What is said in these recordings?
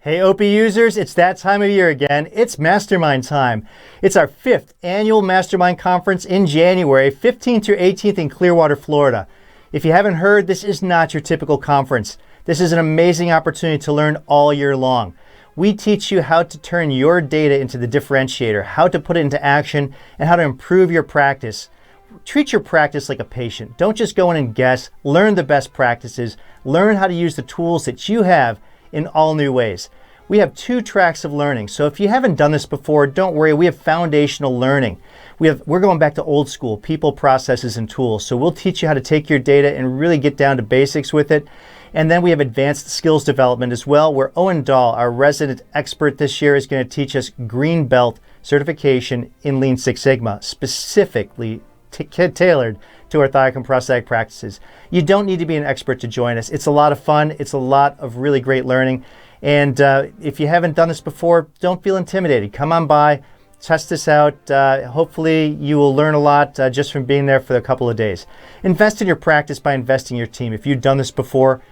Hey OPIE users, it's that time of year again. It's MasterMind time. It's our 5th annual MasterMind conference in January, 15th through 18th in Clearwater, Florida. If you haven't heard, this is not your typical conference. This is an amazing opportunity to learn all year long. We teach you how to turn your data into the differentiator, how to put it into action, and how to improve your practice. Treat your practice like a patient. Don't just go in and guess. Learn the best practices. Learn how to use the tools that you have in all new ways. We have 2 tracks of learning. So if you haven't done this before, don't worry. We have foundational learning. We're going back to old school, people, processes, and tools. So we'll teach you how to take your data and really get down to basics with it. And then we have advanced skills development as well, where Owen Dahl, our resident expert this year, is going to teach us Green Belt certification in Lean Six Sigma, specifically tailored to orthotic and prosthetic practices. You don't need to be an expert to join us. It's a lot of fun. It's a lot of really great learning. And if you haven't done this before, don't feel intimidated. Come on by, test this out. Hopefully you will learn a lot just from being there for a couple of days. Invest in your practice by investing in your team. If you've done this before,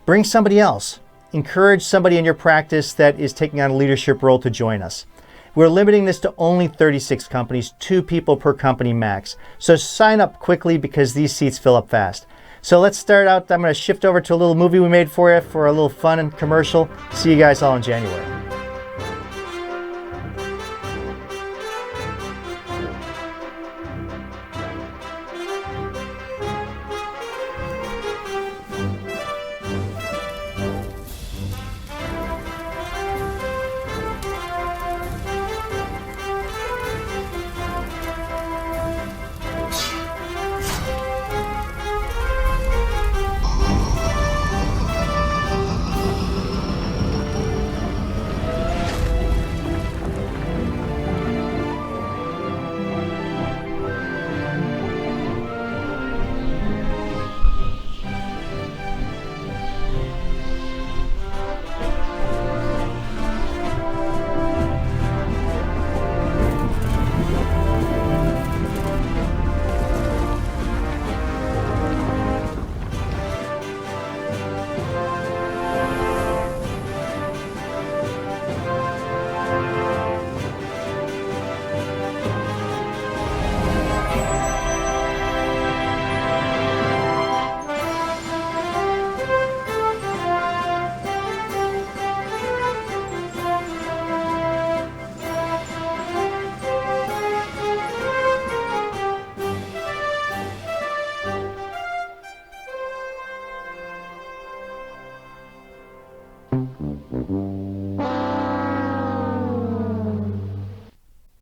bring somebody else. Encourage somebody in your practice that is taking on a leadership role to join us. We're limiting this to only 36 companies, 2 people per company max. So sign up quickly because these seats fill up fast. So let's start out. I'm going to shift over to a little movie we made for you for a little fun and commercial. See you guys all in January.